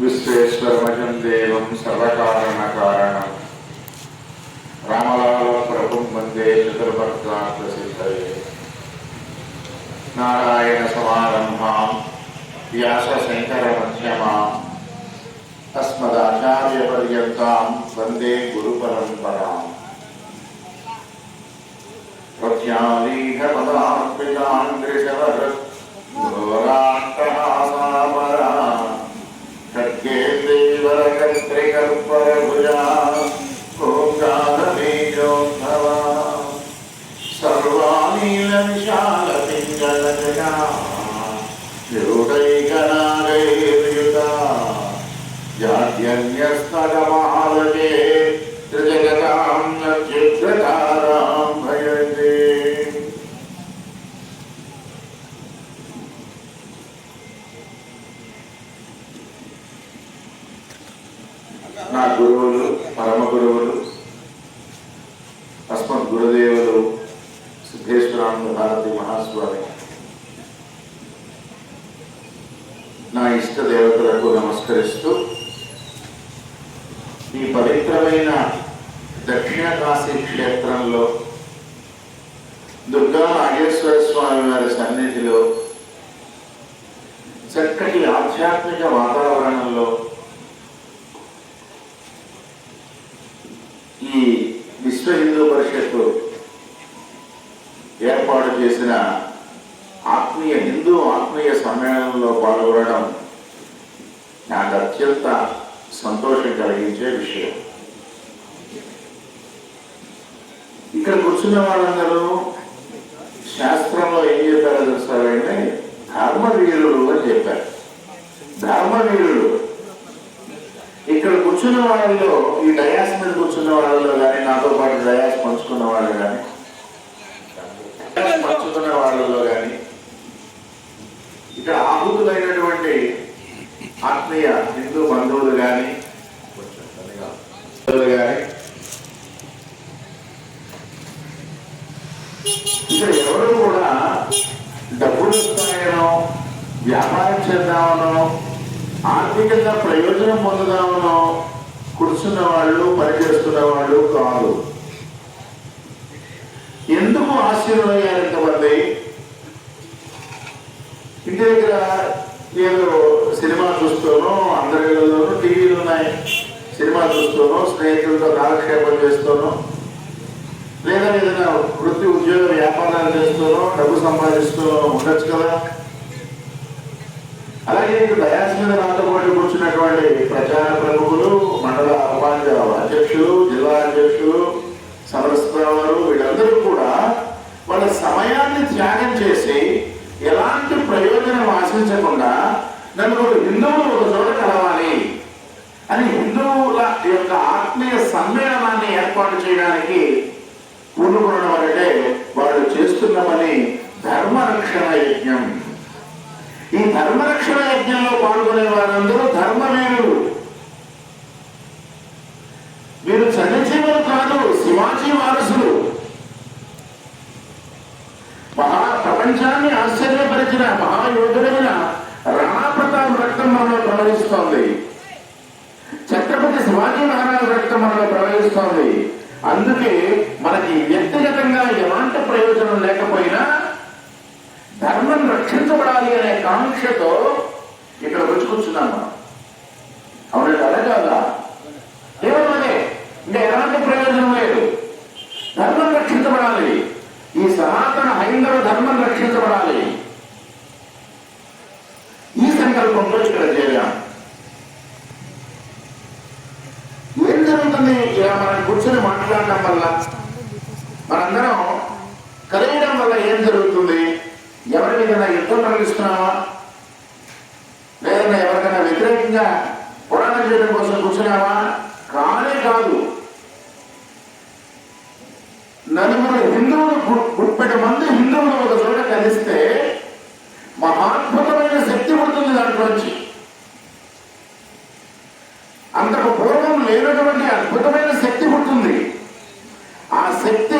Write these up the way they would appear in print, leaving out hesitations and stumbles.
విశ్వేశ్వరమజం దేవం సర్వకారణ కారణం రామలాల ప్రభుం వందే చతుర్భర్గార్థ సిద్ధయే నారాయణ సమారంభాం వ్యాస శంకర మధ్యమాం అస్మదాచార్య పర్యంతాం వందే గురు పరంపరాం ప్రత్యాలీఢ పదార్పితాంగ్రిశవర ఘోరాట్టహాసామరా ఖడ్గేంద్రీవరకర్త్రికర్పరభుజా ఓంకారబీజోద్భవా సర్వానీలవిశాలపింగళజగా యోగైకనాగైర్యుతా జాడ్యన్యస్తగమాలకే త్రిజగతాం నచ్యుద్ధతారాం భజతే. నా గురువులు, పరమ గురువులు, అస్మద్ గురుదేవులు సిద్ధేశ్వరానంద భారతి మహాస్వామి, నా ఇష్ట దేవతలకు నమస్కరిస్తూ ఈ పవిత్రమైన దక్షిణ కాశీ క్షేత్రంలో దుర్గా నాగేశ్వర స్వామి వారి సన్నిధిలో చక్కటి ఆధ్యాత్మిక వాతావరణంలో ఈ విశ్వ హిందూ పరిషత్తు ఏర్పాటు చేసిన హిందూ ఆత్మీయ సమ్మేళనంలో పాల్గొనడం నాకు అత్యంత సంతోషం కలిగించే విషయం. ఇక్కడ కూర్చున్న వాళ్ళందరూ శాస్త్రంలో ఏం చెప్పారో తెలుస్తారంటే ధర్మవీరులు అని చెప్పారు. ధర్మవీరులు ఇక్కడ కూర్చున్న వాళ్ళలో, ఈ డయాస్ మీద కూర్చున్న వాళ్ళలో కానీ, నాతో పాటు డయాస్ పంచుకున్న వాళ్ళు కానీ, పంచుకున్న వాళ్ళలో కానీ, ఇక్కడ ఆహుతులైనటువంటి ఆత్మీయ హిందూ బంధువులు కానీ ఇక్కడ ఎవరు కూడా డబ్బులు వస్తాయనో, వ్యాపారం చేద్దామనో, ఆర్థికంగా ప్రయోజనం పొందుదామనో కూర్చున్న వాళ్ళు, పనిచేస్తున్న వాళ్ళు కాదు. ఎందుకు ఆశీర్వదయ్యారు ఇంతమంది? ఇంటి దగ్గర ఏదో సినిమా చూస్తూనో, అందరిలోనూ టీవీలు ఉన్నాయి, సినిమా చూస్తూనో, స్నేహితులతో కాలక్షేపం చేస్తూనో, లేదా ఏదైనా వృత్తి ఉద్యోగ వ్యాపారాలు చేస్తూనో డబ్బు సంపాదిస్తూనో ఉండొచ్చు కదా. అలాగే డయాస్ మీద నాతో పాటు కూర్చున్నటువంటి ప్రచార ప్రముఖులు, మండల అధ్యక్షులు, జిల్లా అధ్యక్షులు, సమరస్వారు, వీళ్ళందరూ కూడా వాళ్ళ సమయాన్ని త్యాగం చేసి ఎలాంటి ప్రయోజనం ఆశించకుండా నలుగురు హిందువులు ఒక చోట కలవాలి అని హిందువుల యొక్క ఆత్మీయ సమ్మేళనాన్ని ఏర్పాటు చేయడానికి పూనుకునడం అంటే వాళ్ళు చేస్తున్న పని ధర్మరక్షణ యజ్ఞం. ఈ ధర్మరక్షణ యజ్ఞంలో పాల్గొనే వారందరూ ధర్మవీరులు. వీరు చంద్రజీవులు కాదు, శివాజీ వారసులు. ప్రపంచాన్ని ఆశ్చర్యపరిచిన మహాయోధుడైన రాణా ప్రతాప్ రక్తం మనలో ప్రవహిస్తోంది. ఛత్రపతి శివాజీ మహారాజు రక్తం మనలో ప్రవహిస్తోంది. అందుకే మనకి వ్యక్తిగతంగా ఎలాంటి ప్రయోజనం లేకపోయినా ధర్మం రక్షించబడాలి అనే కాంక్షతో ఇక్కడ వచ్చి కూర్చున్నాను. అవునండి, అలా కాదా? ఏమన్నానే ఇంకా ఎలాంటి ప్రయోజనం లేదు. ధర్మం రక్షించబడాలి, ఈ సనాతన హైందవ ధర్మం రక్షించబడాలి. ఈ సంకల్పంలో ఇక్కడ చేరాం. ఏం జరుగుతుంది? ఇలా మనం కూర్చొని మాట్లాడడం వల్ల, మనందరం కలియడం వల్ల ఏం జరుగుతుంది? ఎవరి మీద యుద్ధం ప్రకటిస్తున్నావా, లేదన్నా ఎవరికైనా వ్యతిరేకంగా పోరాటం చేయడం కోసం కూర్చున్నావా? కానే కాదు. నలుగురు హిందువులు, 30 మంది హిందువులు ఒక చోట కలిస్తే మహాద్భుతమైన శక్తి పుడుతుంది దాంట్లోంచి. అంతకు పూర్వం లేనటువంటి అద్భుతమైన శక్తి పుడుతుంది. ఆ శక్తి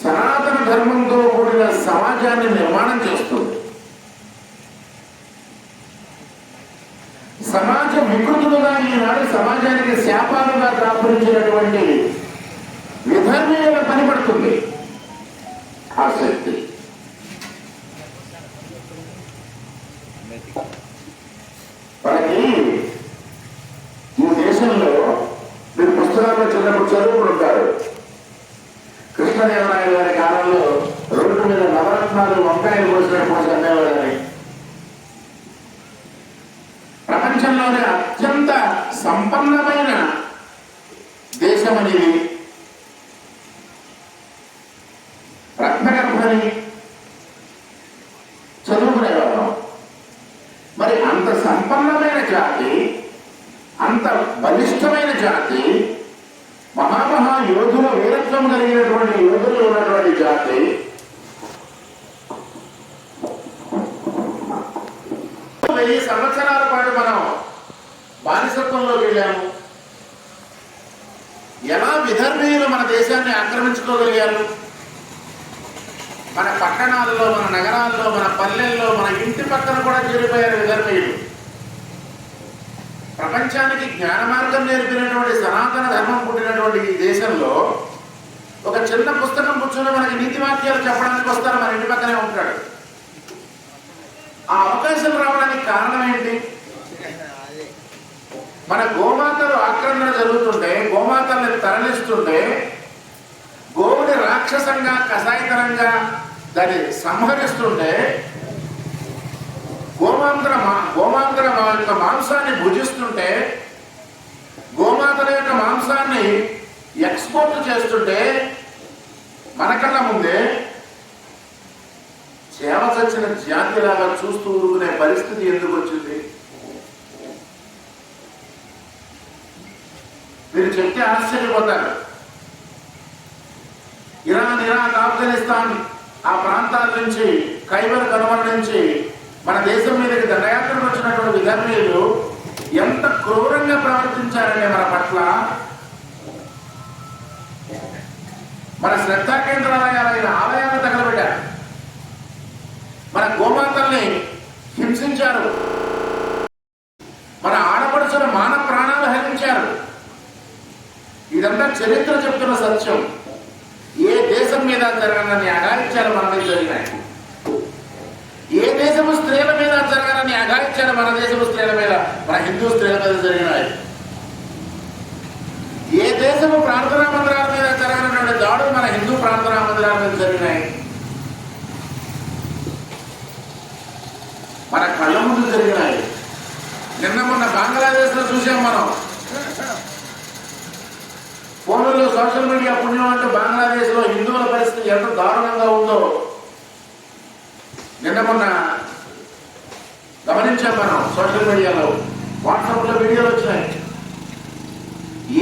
సనాతన ధర్మంతో కూడిన సమాజాన్ని నిర్మాణం చేస్తుంది. సమాజ వికృతులుగా ఈనాడు సమాజానికి శాపాలుగా దాపురించినటువంటి విధర్మీయుల పనిపడుతుంది ఆ శక్తి. మనకి ఈ దేశంలో మీరు పుస్తకాల్లో చిన్నప్పుడు చదువుకుని ఉంటారు. కృష్ణదేవరాయల గారి కాలంలో రోడ్డు మీద నవరత్నాలు వంకాయలు పోసినప్పుడు అమ్మేవాడని. ప్రపంచంలోనే అత్యంత సంపన్నమైన దేశం అనేది రత్నగర్భని చదువుకునేవాళ్ళం. మరి అంత సంపన్నమైన జాతి, అంత బలిష్టమైన జాతి, మహామహా యోధుల వీరత్వం కలిగినటువంటి యోధులు ఉన్నటువంటి జాతి 1000 సంవత్సరాల పాటు మనం బానిసత్వంలోకి వెళ్ళాము. ఎలా విధర్మీయులు మన దేశాన్ని ఆక్రమించుకోగలిగారు? మన పట్టణాల్లో, మన నగరాల్లో, మన పల్లెల్లో, మన ఇంటి పక్కన కూడా చేరిపోయారు విధర్మీయులు. ప్రపంచానికి జ్ఞాన మార్గం నేర్పినటువంటి సనాతన ధర్మం పుట్టినటువంటి ఈ దేశంలో ఒక చిన్న పుస్తకం కూర్చొని మనకి నీతి వాక్యాలు చెప్పడానికి వస్తారు, మన ఇంటి పక్కనే ఉంటాడు. ఆ అవకాశం రావడానికి కారణం ఏంటి? మన గోమాతలు ఆక్రమణ జరుగుతుంటే, గోమాతల్ని తరలిస్తుంటే, గోవుని రాక్షసంగా కషాయతనంగా దాన్ని సంహరిస్తుంటే, గోమాంతర యొక్క మాంసాన్ని భుజిస్తుంటే, గోమాతల యొక్క మాంసాన్ని ఎక్స్పోర్ట్ చేస్తుంటే మన కళ్ళ ముందే చేవ చచ్చిన జాతిలాగా చూస్తూ ఊరుకునే పరిస్థితి ఎందుకు వచ్చింది? మీరు చెప్తే ఆశ్చర్యపోతారు. ఇరాన్, ఇరాక్, ఆఫ్ఘనిస్తాన్ ఆ ప్రాంతాల నుంచి, ఖైబర్ కనుమల నుంచి మన దేశం మీదకి దండయాత్రకు వచ్చినటువంటి విధర్మీయులు ఎంత క్రూరంగా ప్రవర్తించారంటే మన పట్ల. మన శ్రద్ధా కేంద్రాలయాలైన ఆలయాలను తగలబెట్టారు, మన గోమాతల్ని హింసించారు, మన ఆడపడుచుల మాన ప్రాణాలు హరించారు. ఇదంతా చరిత్ర చెప్తున్న సత్యం. ఏ దేశం మీద జరగనని అఘాయిత్యాలు మన మీద జరిగినాయి. ఏ దేశము స్త్రీల మీద జరగనని అఘాయిత్యాలు మన దేశము స్త్రీల మీద, మన హిందూ స్త్రీల మీద జరిగినాయి. ఏ దేశము ప్రార్థనా మందిరాల మీద జరగనటువంటి దాడులు మన హిందూ ప్రార్థనా మందిరాల మీద జరిగినాయి. మన కళ్ళ ముందు జరిగినాయి. నిన్న మొన్న బంగ్లాదేశ్ లో చూసాం మనం. ఫోన్లలో సోషల్ మీడియా పుణ్యం అంటూ బంగ్లాదేశ్ లో హిందువుల పరిస్థితి ఎంత దారుణంగా ఉందో నిన్న మొన్న గమనించాం మనం. సోషల్ మీడియాలో, వాట్సాప్ లో వీడియోలు వచ్చినాయి.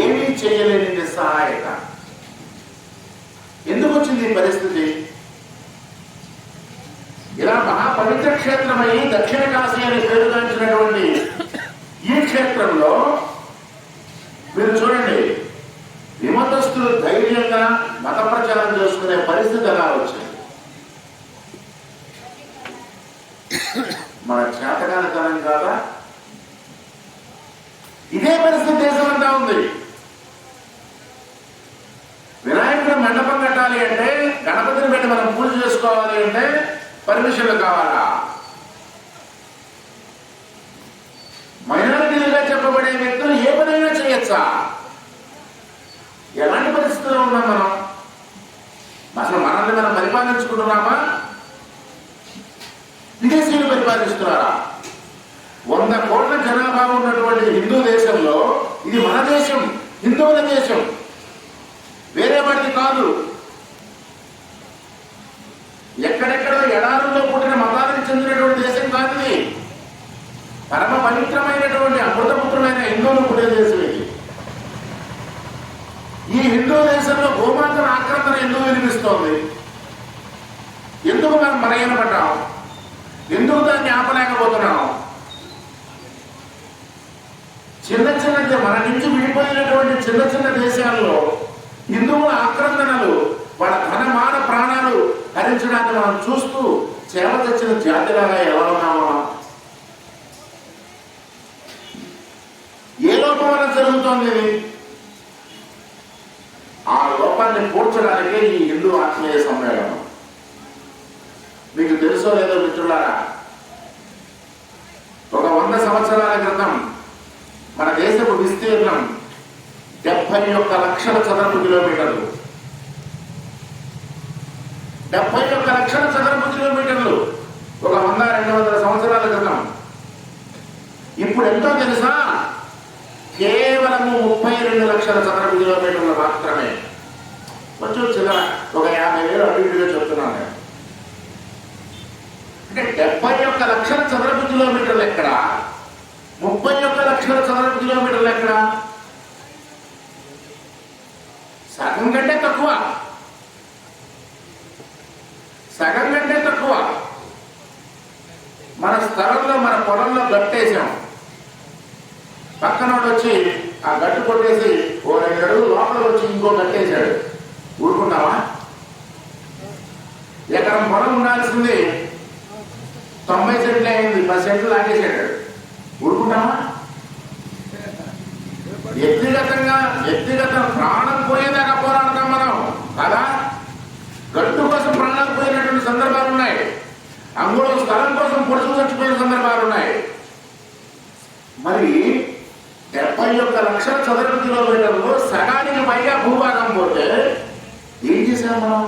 ఏమీ చేయలేని నిస్సహాయత. ఎందుకు వచ్చింది ఈ పరిస్థితి? ఇలా మహాపవిత్ర క్షేత్రమై దక్షిణ కాశీ అని పేరుగాంచినటువంటి ఈ క్షేత్రంలో మీరు చూడండి, విమతస్తులు ధైర్యంగా మత ప్రచారం చేసుకునే పరిస్థితి ఎలా వచ్చింది? మన చేతకానితనం కాదా? ఇదే పరిస్థితి దేశం అంతా ఉంది. వినాయకుడు మండపం కట్టాలి అంటే, గణపతిని పెట్టి మనం పూజ చేసుకోవాలి అంటే పర్మిషన్లు కావాలా? మైనారిటీలుగా చెప్పబడే వ్యక్తులు ఏ పనైనా చేయొచ్చా? ఎలాంటి పరిస్థితుల్లో ఉన్నాం మనం? అసలు మనల్ని మనం పరిపాలించుకుంటున్నామా? విదేశీయులు పరిపాలిస్తున్నారా? 100 కోట్ల జనాభా ఉన్నటువంటి హిందూ దేశంలో ఇది మన దేశం, హిందువుల దేశం, వేరే వాటిది కాదు. ఎక్కడెక్కడో ఎడారుల్లో పుట్టిన మతాలకు చెందినటువంటి దేశం కాదు ఇది. పరమ పవిత్రమైనటువంటి అమృతపుత్రులైన హిందువులు పుట్టే దేశం ఇది. ఈ హిందూ దేశంలో గోమాతల ఆక్రమణ ఎందుకు వినిపిస్తోంది? ఎందుకు మనం మరయనపడ్డాం? ఎందుకు దాన్ని ఆపలేకపోతున్నాం? చిన్న చిన్న మన నుంచి విడిపోయినటువంటి చిన్న చిన్న దేశాల్లో హిందువుల ఆక్రమణలు, వాళ్ళ ధనమాన ప్రాణాలు హరించడాన్ని మనం చూస్తూ చేవ తెచ్చిన జాతిలాగా ఎలా ఉన్నామో. లోపం వల్ల జరుగుతోంది ఇది. ఆ లోపాన్ని పూడ్చడానికే ఈ హిందూ ఆత్మీయ సమ్మేళనం. మీకు తెలుసో లేదో మిత్రులారా, ఒక 100 సంవత్సరాల క్రితం మన దేశపు విస్తీర్ణం 71 లక్షల చదరపు కిలోమీటర్లు. 71 లక్షల చదరపు కిలోమీటర్లు ఒక 100-200 సంవత్సరాల క్రితం. ఇప్పుడు ఎంతో తెలుసా? కేవలము 32 లక్షల చదరపు కిలోమీటర్లు మాత్రమే. కొంచెం చిల్లర ఒక 50,000 అటు ఇటుగా చెప్తున్నాను నేను. అంటే 71 లక్షల చదరపు కిలోమీటర్లు ఎక్కడ, 31 లక్షల చదరపు కిలోమీటర్లు ఎక్కడ? సగం కంటే తక్కువ, సగం కంటే తక్కువ. మన స్థలంలో మన పొలంలో గట్టేసాం, పక్కనోడు వచ్చి ఆ గట్టు కొట్టేసి ఓ 2 అడుగులు లోపల వచ్చి ఇంకో గట్టేశాడు. ఊరుకున్నావా? ఎకరం పొలం ఉండాల్సింది 90 సెంట్లు అయింది, 10 సెంట్లు లాగేసాడు. ఊరుకుంటామా? వ్యక్తిగత ప్రాణం పోయేదాకా పోరాడతాం మనం కదా. గట్టు కోసం ప్రాణాలు పోయినటువంటి సందర్భాలు ఉన్నాయి, అంగుళం స్థలం కోసం పొడుచు చచ్చిపోయిన సందర్భాలు ఉన్నాయి. మరి 71 లక్షల చదరపు కిలోమీటర్లు సగానికి పైగా భూభాగం పోతే ఏం చేసాం మనం?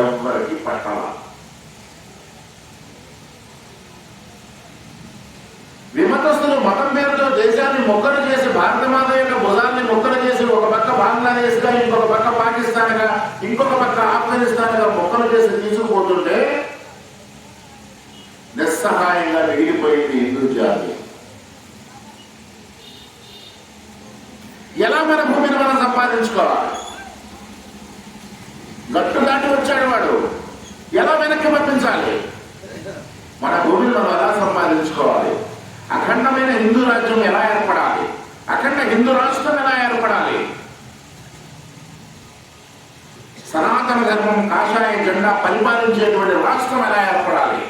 ఎవరికి పట్టాల. విమతస్తులు మతం పేరుతో దేశాన్ని మొక్కలు చేసి, భారతమాత యొక్క భుజాన్ని మొక్కలు చేసి, ఒక పక్క బంగ్లాదేశ్ గా, ఇంకొక పక్క పాకిస్తాన్ గా, ఇంకొక పక్క ఆఫ్ఘనిస్తాన్ గా మొక్కలు చేసి తీసుకుపోతుంటే నిస్సహాయంగా మిగిలిపోయింది హిందూ జాతి. ఎలా మన భూమిని మనం సంపాదించుకోవాలి? గట్టు దాటి వచ్చాడు వాడు, ఎలా వెనక్కి పంపించాలి? మన భూమిని మనం ఎలా సంపాదించుకోవాలి? అఖండమైన హిందూ రాజ్యం ఎలా ఏర్పడాలి? అఖండ హిందూ రాష్ట్రం ఎలా ఏర్పడాలి? సనాతన ధర్మం కాషాయ జెండా పరిపాలించేటువంటి రాష్ట్రం ఎలా ఏర్పడాలి?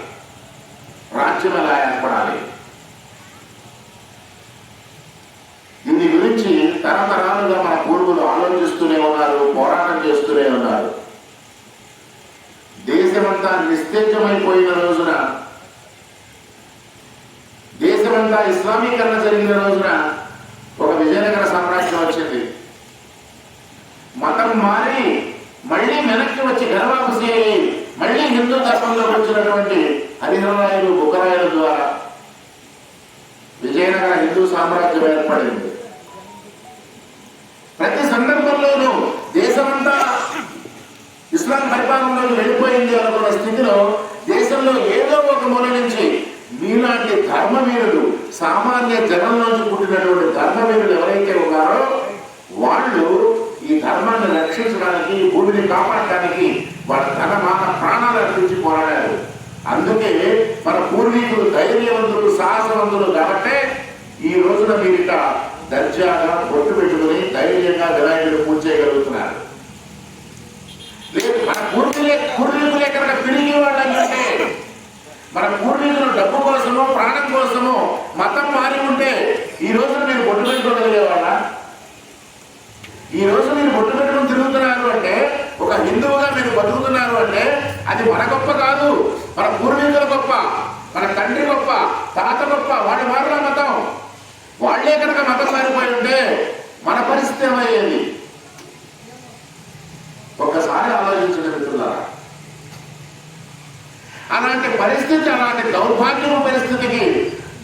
రాజ్యం ఎలా ఏర్పడాలి? దీని గురించి తరతరాలుగా మన పూర్వులు ఆలోచిస్తూనే ఉన్నారు, పోరాటం చేస్తూనే ఉన్నారు. దేశమంతా నిస్తేజమైపోయిన రోజున, దేశమంతా ఇస్లామీకరణ జరిగిన రోజున ఒక విజయనగర సామ్రాజ్యం వచ్చింది. మతం మారి మళ్ళీ వెనక్కి వచ్చి గర్వాపసి అయ్యి మళ్ళీ హిందూ ధర్మంలోకి వచ్చినటువంటి హరిహరాయలు, బుక్కరాయల ద్వారా విజయనగర హిందూ సామ్రాజ్యం ఏర్పడింది. ప్రతి సందర్భంలోనూ దేశమంతా ఇస్లాం పరిపాలనలోకి వెళ్ళిపోయింది అనుకున్న స్థితిలో దేశంలో ఏదో ఒక మూల నుంచి మీలాంటి ధర్మవీరులు, సామాన్య జనంలోంచి పుట్టినటువంటి ధర్మవీరులు ఎవరైతే ఉన్నారో వాళ్ళు ఈ ధర్మాన్ని రక్షించడానికి, భూమిని కాపాడటానికి వాళ్ళ ధనమాన ప్రాణాలు అర్పించి పోరాడారు. అందుకే మన పూర్వీకులు ధైర్యవంతులు, సాహసవంతులు కాబట్టి ఈ రోజున మీరు ఇక దర్జాగా బొట్టు పెట్టుకుని ధైర్యంగా వినాయకుడు పూజ చేయగలుగుతున్నారు. లేదు మన పూర్వీకులే కనుక పిరిగి వాళ్ళంటే, మన పూర్వీకులు డబ్బు కోసము, ప్రాణం కోసము మతం మారి ఉంటే ఈ రోజున మీరు బొట్టు పెట్టుకోగలిగేవాళ్ళ? ఈ రోజు మీరు బొట్టు పెట్టుకుని తిరుగుతున్నారు అంటే, ఒక హిందువుగా మీరు బతుకుతున్నారు అంటే అది మన గొప్ప కాదు, మన పూర్వీకుల గొప్ప, మన తండ్రి గొప్ప, తాత గొప్ప. వాడి మారిన మతం, వాళ్లే కనుక మతం మారిపోయి ఉంటే మన పరిస్థితి ఏమయ్యేది? ఒక్కసారి ఆలోచించండి మిత్రులారా. అలాంటి పరిస్థితి, అలాంటి దౌర్భాగ్యము పరిస్థితికి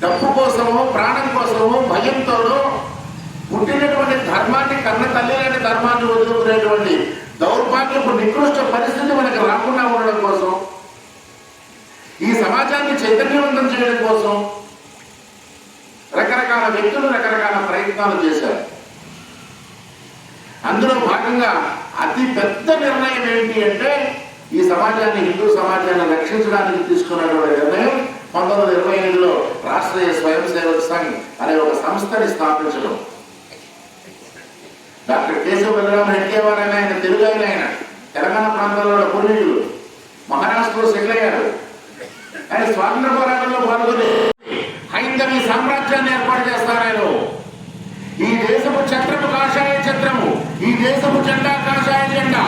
డబ్బు కోసము, ప్రాణం కోసము, భయంతోనూ పుట్టినటువంటి ధర్మాన్ని, కన్న తల్లి లాంటి ధర్మాన్ని వదులుకునేటువంటి దౌర్భాగ్యపు నికృష్ట పరిస్థితి మనకి రాకుండా ఉండడం కోసం, ఈ సమాజాన్ని చైతన్యవంతం చేయడం కోసం రకరకాల వ్యక్తులు రకరకాల ప్రయత్నాలు చేశారు. అందులో భాగంగా అతి పెద్ద నిర్ణయం ఏంటి అంటే, ఈ సమాజాన్ని, హిందూ సమాజాన్ని రక్షించడానికి తీసుకున్నటువంటి నిర్ణయం 1925లో రాష్ట్రీయ స్వయం సేవక్ సంఘ్ అనే ఒక సంస్థని స్థాపించడం. డాక్టర్ కేశవ బలరాం హెడ్గేవార్ అనే ఆయన తెలుగు ఆయన తెలంగాణ ప్రాంతాల్లో పూర్వీకులు, మహారాష్ట్రలో సెటిల్ అయ్యారు. ఆయన స్వాతంత్ర పోరాటంలో పాల్గొని హైందవీ సామ్రాజ్యాన్ని ఏర్పాటు చేస్తారు. ఆయన ఈ దేశ ఈ దేశము జెండా కాషాయ జెండా.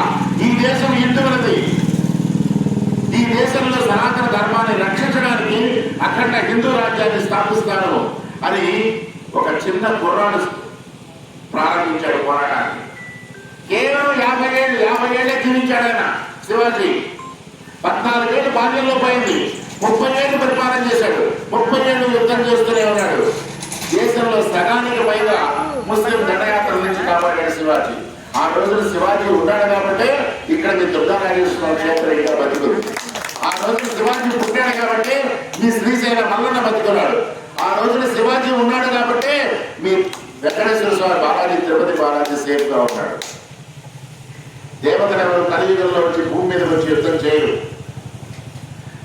ఈ దేశం హిందువులది. ఈ దేశంలో సనాతన ధర్మాన్ని రక్షించడానికి అఖండ హిందూ రాజ్యాన్ని స్థాపిస్తాను అని ఒక చిన్న కుర్రాడు ప్రారంభించాడు పోరాటాన్ని. కేవలం 50 ఏళ్ళే జీవించాడు ఆయన శివాజీ. 14 ఏళ్ళు బాల్యంలో పోయింది. 30 ఏళ్ళు పరిపాలన చేశాడు. 30 ఏళ్ళు యుద్ధం చేస్తూనే ఉన్నాడు. దేశంలో సగానికి పైగా ముస్లిం దండయాత్రల నుంచి కాపాడాడు శివాజీ. ఆ రోజున శివాజీ ఉన్నాడు కాబట్టి ఇక్కడ మీ దుర్గానాగేశ్వర క్షేత్రం ఇంకా బతుకుంది. ఆ రోజున శివాజీ పుట్టాడు కాబట్టి మీ శ్రీశైల మల్లన్న బతుకున్నాడు. ఆ రోజున శివాజీ ఉన్నాడు కాబట్టి మీ వెంకటేశ్వర స్వామి బాలాజీ, తిరుపతి బాలాజీ సేఫ్ గా ఉన్నాడు. దేవతలెవరు కలియుగంలో వచ్చి భూమి మీదకి వచ్చి యుద్ధం చేయరు.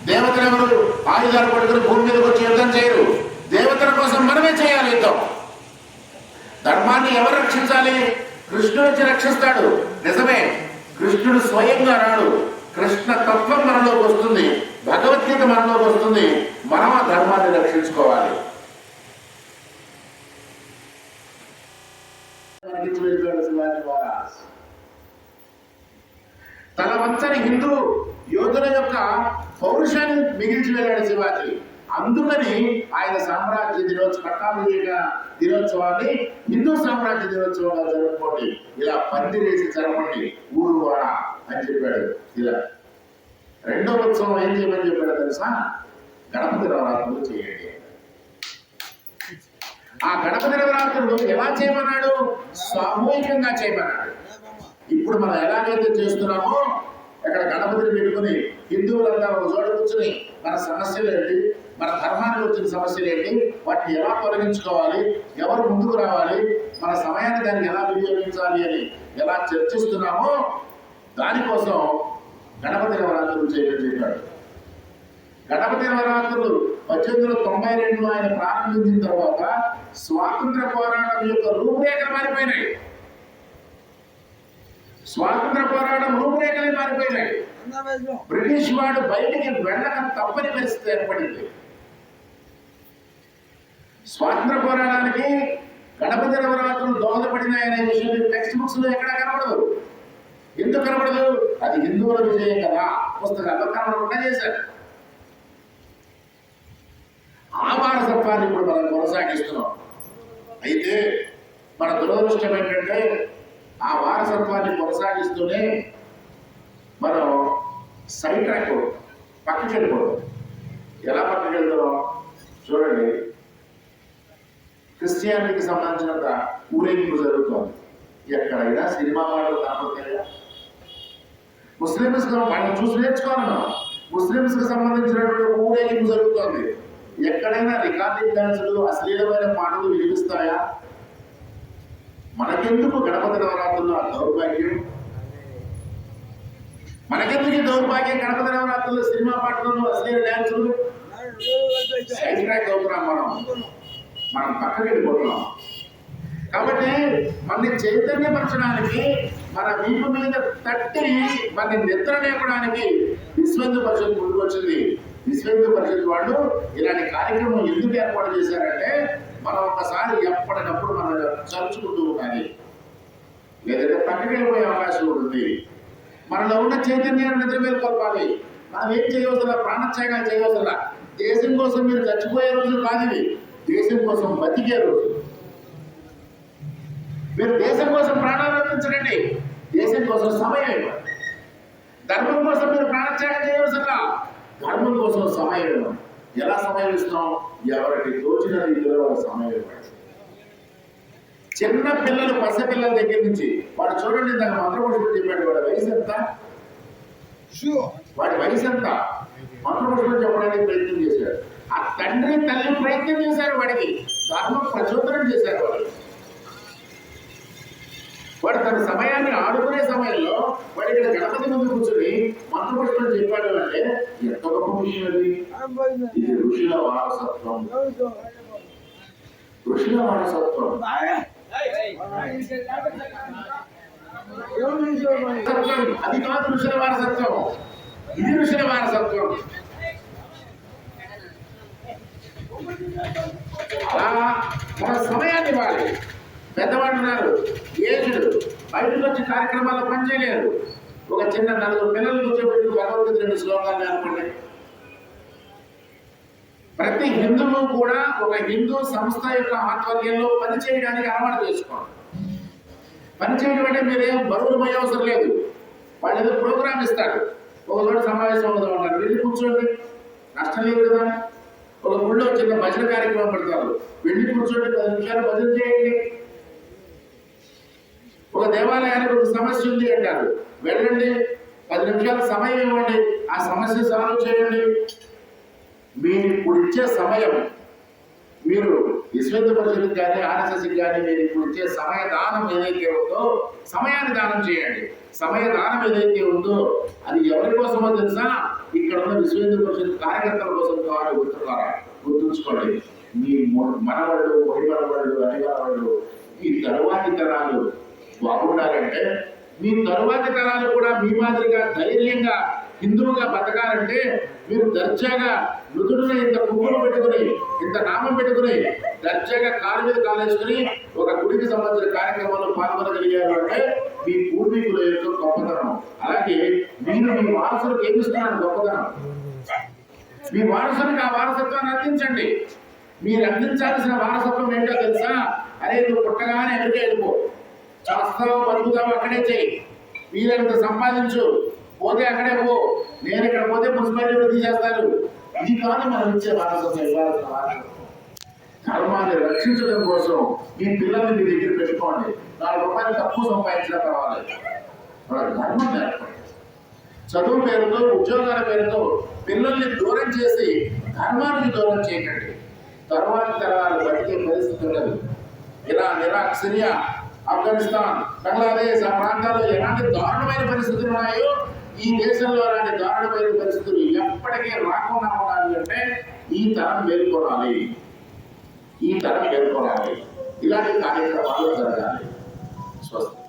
దేవతలెవరు ఆయుధాలు పట్టుకుని భూమి మీదకి వచ్చి యుద్ధం చేయరు. దేవతల కోసం మనమే చేయాలి యుద్ధం. ధర్మాన్ని ఎవరు రక్షించాలి? కృష్ణుడు వచ్చి రక్షిస్తాడు. నిజమే, కృష్ణుడు స్వయంగా రాడు. కృష్ణ తత్వం మనలోకి వస్తుంది, భగవద్గీత మనలోకి వస్తుంది. మనం ఆ ధర్మాన్ని రక్షించుకోవాలి. తన వంచని హిందూ యోధుల యొక్క పౌరుషాన్ని మిగిల్చి వెళ్ళాడు శివాజీ. అందుకని ఆయన సామ్రాజ్య దినోత్సవాన్ని హిందూ సామ్రాజ్య దినోత్సవంగా జరుపుకోండి, ఇలా పందిరేసి జరపండి ఊరు వాడ అని చెప్పాడు. ఇలా రెండో ఉత్సవం ఏం చేయమని చెప్పాడు తెలుసా? గణపతి నవరాత్రులు చేయండి. ఆ గణపతి నవరాత్రులు ఎలా చేయమన్నాడు? సామూహికంగా చేయమన్నాడు. ఇప్పుడు మనం ఎలాగైతే చేస్తున్నామో ఇక్కడ గణపతిని పెట్టుకుని హిందువులంతా ఒక చోట కూర్చుని మన సమస్యలు ఏంటి, మన ధర్మానికి వచ్చిన సమస్యలు ఏంటి, వాటిని ఎలా తొలగించుకోవాలి, ఎవరు ముందుకు రావాలి, మన సమయాన్ని దానికి ఎలా వినియోగించాలి అని ఎలా చర్చిస్తున్నామో దానికోసం గణపతి నవరాత్రులు చేయమని చెప్పాడు. గణపతి నవరాత్రులు 1892 ఆయన ప్రారంభించిన తర్వాత స్వాతంత్ర పోరాటం యొక్క రూపురేఖలు మారిపోయినాయి. స్వాతంత్ర పోరాటం రూపురేఖలే మారిపోయినాయి. బ్రిటిష్ వాడు బయటికి వెళ్ళక తప్పని పరిస్థితి ఏర్పడింది. స్వాతంత్ర పోరాటానికి గణపతి నవరాత్రులు దోహదపడినాయనే విషయం టెక్స్ట్ బుక్స్ లో ఎక్కడా కనబడదు. ఎందుకు కనబడదు? అది హిందువుల విజయం కదా, పుస్తకాల్లో కనబడకుండా చేశారు. ఆ వారసత్వాన్ని ఇప్పుడు మనం కొనసాగిస్తున్నాం. అయితే మన దురదృష్టం ఏంటంటే ఆ వారసత్వాన్ని కొనసాగిస్తూనే మనం సైడ్ ట్రాక్ పక్కకి వెళ్ళిపోతాం. ఎలా పక్కకి వెళ్తాం చూడండి. క్రిస్టియానిటీకి సంబంధించినంత ఊరేగింపు జరుగుతుంది. ఎక్కడైనా సినిమా వాళ్ళు కనపడతాయా? ముస్లిమ్స్ వాళ్ళని చూసి నేర్చుకోవాలి. ముస్లిమ్స్ కి సంబంధించినటువంటి ఊరేగింపు జరుగుతుంది. ఎక్కడైనా రికార్డింగ్ డాన్సులు, అశ్లీలమైన పాటలు వినిపిస్తాయా? మనకెందుకు గణపతి నవరాత్రుల్లో ఆ దౌర్భాగ్యం? మనకెందుకు ఈ దౌర్భాగ్యం? గణపతి నవరాత్రుల్లో సినిమా పాటలు, అశ్లీల డాన్సులు సైడ్ ట్రాక్ అవుతున్నాం. మనం పక్కకి వెళ్ళిపోతున్నాం. కాబట్టి మనని చైతన్యపరచడానికి, మన వీపు మీద తట్టి మనని నిద్ర లేపడానికి విశ్వ హిందూ పరిషత్ ముందుకు వచ్చింది. విశ్వ హిందూ పరిషత్ వాళ్ళు ఇలాంటి కార్యక్రమం ఎందుకు ఏర్పాటు చేశారంటే మనం ఒకసారి ఎప్పటికప్పుడు మనం చర్చుకుంటూ ఉండాలి, లేదంటే పక్కకి వెళ్ళిపోయే అవకాశం ఉంటుంది. మనలో ఉన్న చైతన్యాన్ని నిద్ర మీద కొలపాలి. మనం ఏం చేయవలసిన, ప్రాణత్యాగాలు చేయవలసిన. దేశం కోసం మీరు చచ్చిపోయే రోజులు కాదు ఇవి, దేశం కోసం బతికే రోజు. మీరు దేశం కోసం ప్రాణాలు అర్పించండి, దేశం కోసం సమయం ఇవ్వండి. ధర్మం కోసం మీరు ప్రాణత్యాగం చేయవలసిన, ధర్మం కోసం సమయం ఇవ్వండి. ఎలా సమయం ఇస్తాం? ఎవరికి తోచిన రీతిలో వారు సమయం ఇవ్వండి. చిన్న పిల్లలు, పసి పిల్లల దగ్గర నుంచి వాడు చూడండి, దాని మంత్రపుష్పం చెప్పాడు. వాడి వయసు ఎంత? వాడి వయసు ఎంత? మంత్రపుష్పం చెప్పడానికి ప్రయత్నం చేశాడు. ఆ తండ్రి తల్లి ప్రయత్నం చేశారు, వాడికి ధర్మం ప్రచోదనం చేశారు. వాడు తన సమయాన్ని ఆడుకునే సమయంలో వాడి ఇక్కడ గణపతి ముందు కూర్చొని మంత్రపుష్పం చెప్పాడు అంటే ఎంత గొప్ప విషయం అది. ఇది ఋషుల వారసత్వం. ఋషుల వారసత్వం అది కాదు. ఋషుల వారసత్వం ఇది. ఋషుల వారసత్వం అలా మన సమయాన్ని ఇవ్వాలి. పెద్దవాళ్ళు ఉన్నారు, ఏజుడు బయటకు వచ్చి కార్యక్రమాల్లో పనిచేయలేరు. ఒక చిన్న నలుగురు పిల్లలు కూర్చోబెట్టి భగవద్గీత 2 శ్లోకాలు అనుకోండి. ప్రతి హిందువు కూడా ఒక హిందూ సంస్థ యొక్క ఆధ్వర్యంలో పనిచేయడానికి అలవాటు చేసుకోండి. పనిచేయడం అంటే మీరేం బరువులు పోయే అవసరం లేదు. వాళ్ళు ఏదో ప్రోగ్రామ్ ఇస్తారు, ఒక చోట సమావేశం అవుదాం అన్నారు, వెళ్ళి కూర్చోండి, నష్టం లేదు కదా. ఒక ఊళ్ళో చిన్న భజన కార్యక్రమం పెడతారు, వెళ్ళి కూర్చోండి, 10 నిమిషాలు భజన చేయండి. ఒక దేవాలయానికి ఒక సమస్య ఉంది అంటారు, వెళ్ళండి, 10 నిమిషాల సమయం ఇవ్వండి, ఆ సమస్య సాల్వ్ చేయండి. మీరు ఇప్పుడు ఇచ్చే సమయం, మీరు విశ్వేంద్ర పరిషత్కి కానీ ఆర్ఎస్ఎస్కి కానీ మీరు ఇప్పుడు ఇచ్చే సమయ దానం ఏదైతే ఉందో, సమయాన్ని దానం చేయండి. సమయ దానం ఏదైతే ఉందో అది ఎవరి కోసమో తెలుసా? ఇక్కడ ఉన్న విశ్వేంద్ర పరిషత్ కార్యకర్తల కోసం కావాలి. గుర్తుంచుకోండి. మీ మనవాళ్ళు, మొడిమనవాళ్ళు, అనివాళ్ళు, ఈ తరువాతి తరాలు బాగుండాలంటే, మీ తరువాతి తరాలు కూడా మీ మాదిరిగా ధైర్యంగా హిందువుగా బతకాలంటే, మీరు దర్జాగా నుదుడున ఇంత పువ్వులు పెట్టుకుని, ఇంత నామం పెట్టుకుని, దర్జాగా కాలు మీద కాలేసుకుని ఒక గుడికి సంబంధించిన కార్యక్రమంలో పాల్గొనగలిగారు అంటే మీ పూర్వీకుల యొక్క గొప్పతనం. అలాగే మీరు మీ వారసులకు ఏమిస్తున్నారు? గొప్పతనం. మీ వారసులకు ఆ వారసత్వాన్ని అందించండి. మీరు అందించాల్సిన వారసత్వం ఏంటో తెలుసా? అరే, నువ్వు పుట్టగానే ఎదురుగా వెళ్ళిపో, చేస్తావు, బతుకుతావు, అక్కడే చేయి, వీళ్ళంత సంపాదించు, పోతే అక్కడే పో, నేను ఇక్కడ పోతే మున్సిపాలిటీలో తీసేస్తారు. ఇది కాదు మనం ఇచ్చే వారసత్వం. ఇవ్వాల్సిన వారసత్వం ధర్మాన్ని రక్షించడం కోసం మీ పిల్లల్ని మీ దగ్గర పెట్టుకోండి. 4 రూపాయలు తక్కువ సంపాదించినా పర్వాలేదు, వాళ్ళకి ధర్మం నేర్పండి. చదువు పేరుతో, ఉద్యోగాల పేరుతో పిల్లల్ని దూరం చేసి ధర్మానికి దూరం చేయకండి. తర్వాత తరాలు బతికే పరిస్థితి ఉండదు. Iran, Iraq, Syria, Afghanistan, Bangladesh, ఆ ప్రాంతాల్లో ఎలాంటి దారుణమైన పరిస్థితులు ఉన్నాయో ఈ దేశంలో అలాంటి దారుణమైన పరిస్థితులు ఎప్పటికీ రాకుండా ఉండాలి అంటే ఈ తరం మేల్కొనాలి. ఈ తరం మేల్కొనాలి. ఇలాంటి కార్యక్రమాలు జరగాలి. స్వస్తి.